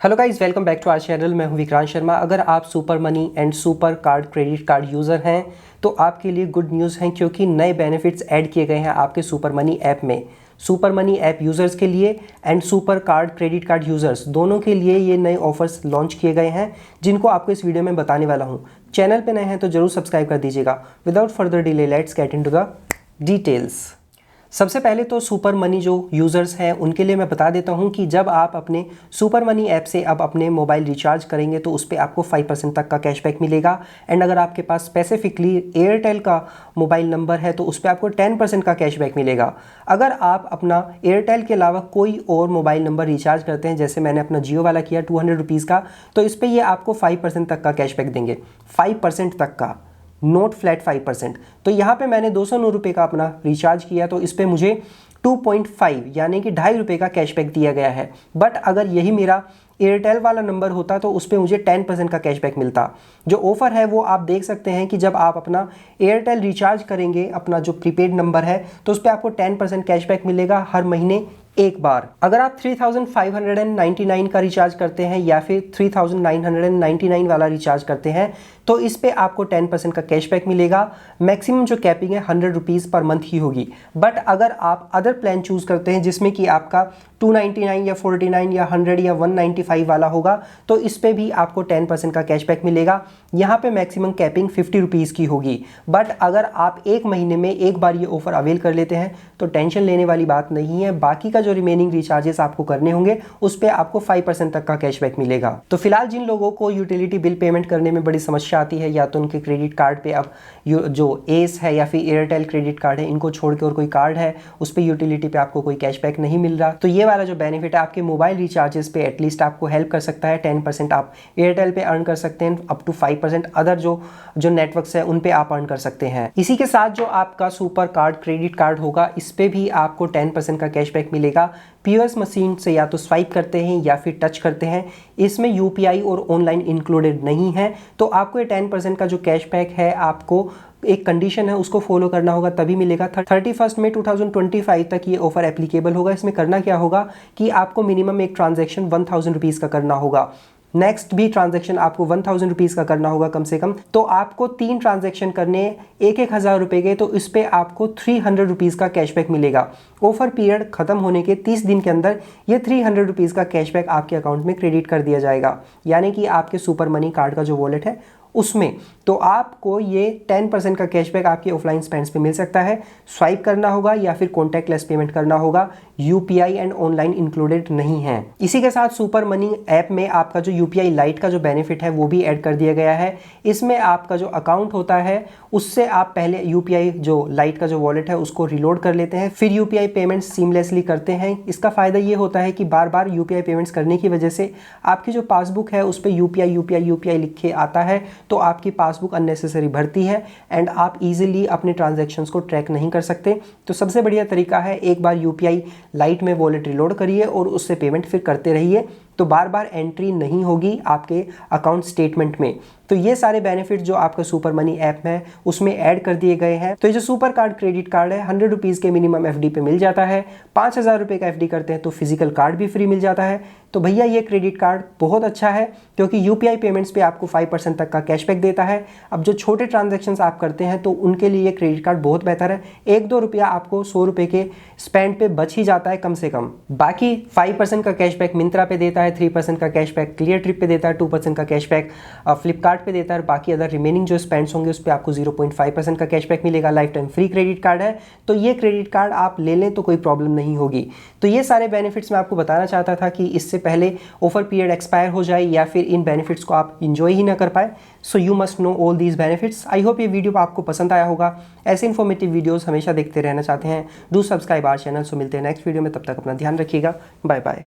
Hello guys, welcome back to our channel. मैं हूं विक्रांत शर्मा। अगर आप super money and super card credit card user हैं तो आपके लिए गुड न्यूज़ हैं, क्योंकि नए बेनिफिट्स ऐड किए गए हैं आपके सुपर मनी ऐप में। सुपर मनी ऐप यूज़र्स के लिए and super card credit card users दोनों के लिए ये नए ऑफर्स लॉन्च किए गए हैं, जिनको आपको इस वीडियो में बताने वाला हूँ। चैनल पर नए हैं तो जरूर सब्सक्राइब कर दीजिएगा। Without further delay let's get into the details. सबसे पहले तो सुपर मनी जो यूज़र्स हैं उनके लिए मैं बता देता हूं कि जब आप अपने सुपर मनी ऐप से अब अपने मोबाइल रिचार्ज करेंगे तो उस पर आपको 5% तक का कैशबैक मिलेगा। एंड अगर आपके पास स्पेसिफिकली एयरटेल का मोबाइल नंबर है तो उस पर आपको 10% का कैशबैक मिलेगा। अगर आप अपना एयरटेल के अलावा कोई और मोबाइल नंबर रिचार्ज करते हैं, जैसे मैंने अपना जियो वाला किया 200 रुपीज़ का, तो इस पर ये आपको 5% तक का कैशबैक देंगे। 5% तक का, नोट फ्लैट 5%। तो यहाँ पे मैंने 209 रुपये का अपना रिचार्ज किया तो इस पर मुझे 2.5 यानी कि 2.5 रुपये का कैशबैक दिया गया है। बट अगर यही मेरा एयरटेल वाला नंबर होता तो उस पर मुझे 10% का कैशबैक मिलता। जो ऑफ़र है वो आप देख सकते हैं कि जब आप अपना एयरटेल रिचार्ज करेंगे, अपना जो प्रीपेड नंबर है, तो उस पर आपको 10% कैशबैक मिलेगा हर महीने एक बार। अगर आप 3599 का रिचार्ज करते हैं या फिर 3999 वाला रिचार्ज करते हैं तो इस पे आपको 10% का कैशबैक मिलेगा। मैक्सिमम जो कैपिंग है 100 रुपीज़ पर मंथ ही होगी। बट अगर आप अदर प्लान चूज़ करते हैं जिसमें कि आपका 299 या 49 या 100 या 195 वाला होगा, तो इस पे भी आपको 10% का कैशबैक मिलेगा। यहाँ पे मैक्सिमम कैपिंग 50 रुपीज़ की होगी। बट अगर आप एक महीने में एक बार ये ऑफर अवेल कर लेते हैं तो टेंशन लेने वाली बात नहीं है। बाकी का जो रिमेनिंग रिचार्जेस आपको करने होंगे उस पर आपको 5% तक का कैशबैक मिलेगा। तो फिलहाल जिन लोगों को यूटिलिटी बिल पेमेंट करने में बड़ी समस्या आती है, या तो उनके क्रेडिट कार्ड पे अब जो एस है या फिर एयरटेल क्रेडिट कार्ड है, इनको छोड़ के और कोई कार्ड है उस पर यूटिलिटी पे आपको कोई कैशबैक नहीं मिल रहा, तो ये वाला जो बेनिफिट है आपके मोबाइल रिचार्जेस पे एटलीस्ट आपको हेल्प कर सकता है। 10% आप एयरटेल पे अर्न कर सकते हैं, अप टू 5% अदर जो नेटवर्क्स है उन पे आप अर्न कर सकते हैं। इसी के साथ जो आपका सुपर कार्ड क्रेडिट कार्ड होगा इस पे भी आपको 10% का कैशबैक मिलेगा। पीओएस मशीन से या तो स्वाइप करते हैं या फिर टच करते हैं, इसमें यूपीआई और ऑनलाइन इंक्लूडेड नहीं है, तो आपको ये 10% का जो कैशबैक है आपको एक कंडीशन है उसको फॉलो करना होगा, तभी मिलेगा। 31 मई 2025 तक ये ऑफर एप्लीकेबल होगा। इसमें करना क्या होगा कि आपको मिनिमम एक ट्रांजैक्शन 1000 रुपीज़ का करना होगा, नेक्स्ट भी ट्रांजैक्शन आपको 1000 रुपीज़ का करना होगा कम से कम। तो आपको 3 ट्रांजैक्शन करने, एक 1000 रुपये के, तो इस पर आपको 300 रुपीज़ का कैशबैक मिलेगा। ऑफर पीरियड खत्म होने के 30 दिन के अंदर ये 300 रुपीज़ का कैशबैक आपके अकाउंट में क्रेडिट कर दिया जाएगा, यानी कि आपके सुपर मनी कार्ड का जो वॉलेट है उसमें। तो आपको ये 10% का कैशबैक आपके ऑफलाइन स्पेंड्स पे मिल सकता है। स्वाइप करना होगा या फिर कॉन्टैक्टलेस पेमेंट करना होगा, यूपीआई एंड ऑनलाइन इंक्लूडेड नहीं है। इसी के साथ सुपर मनी ऐप में आपका जो यूपीआई लाइट का जो बेनिफिट है वो भी ऐड कर दिया गया है। इसमें आपका जो अकाउंट होता है उससे आप पहले यूपीआई जो लाइट का जो वॉलेट है उसको रिलोड कर लेते हैं, फिर यूपीआई पेमेंट्स सीमलेसली करते हैं। इसका फ़ायदा ये होता है कि बार बार यूपीआई पेमेंट्स करने की वजह से आपकी जो पासबुक है उस पर यूपीआई लिख के आता है, तो आपकी पासबुक अननेसेसरी भरती है एंड आप इजीली अपने ट्रांजैक्शंस को ट्रैक नहीं कर सकते। तो सबसे बढ़िया तरीका है एक बार यूपीआई लाइट में वॉलेट रिलोड करिए और उससे पेमेंट फिर करते रहिए, तो बार बार एंट्री नहीं होगी आपके अकाउंट स्टेटमेंट में। तो ये सारे बेनिफिट जो आपका सुपर मनी ऐप में उसमें ऐड कर दिए गए हैं। तो ये जो सुपर कार्ड क्रेडिट कार्ड है 100 रुपीज़ के मिनिमम एफडी पे मिल जाता है। 5000 रुपये का एफडी करते हैं तो फिजिकल कार्ड भी फ्री मिल जाता है। तो भैया ये क्रेडिट कार्ड बहुत अच्छा है, क्योंकि यूपीआई पेमेंट्स पे आपको 5% तक का कैशबैक देता है। अब जो छोटे ट्रांजेक्शन्स आप करते हैं तो उनके लिए ये क्रेडिट कार्ड बहुत बेहतर है। 1-2 रुपया आपको 100 रुपये के स्पेंड पे बच ही जाता है कम से कम। बाकी 5% का कैशबैक मिंत्रा पे देता है, 3% का कैशबैक क्लियर ट्रिप पे देता है, 2% का कैशबैक फ्लिपकार्ट पे देता है। बाकी अदर रिमेनिंग जो स्पेंड्स होंगे उस पर आपको 0.5% का कैशबैक मिलेगा। Life time free credit card है, तो ये क्रेडिट कार्ड आप ले लें तो कोई प्रॉब्लम नहीं होगी। तो ये सारे बेनिफिट्स मैं आपको बताना चाहता था कि इससे पहले ऑफर पीरियड एक्सपायर हो जाए या फिर इन बेनिफिट्स को आप इंजॉय ही ना कर पाए। So you must know all these benefits. I hope ये वीडियो आपको पसंद आया होगा। ऐसे इन्फॉर्मेटिव वीडियोस हमेशा देखते रहना चाहते हैं, डू सब्सक्राइब आवर चैनल। सो मिलते हैं नेक्स्ट वीडियो में, तब तक अपना ध्यान रखिएगा। Bye bye.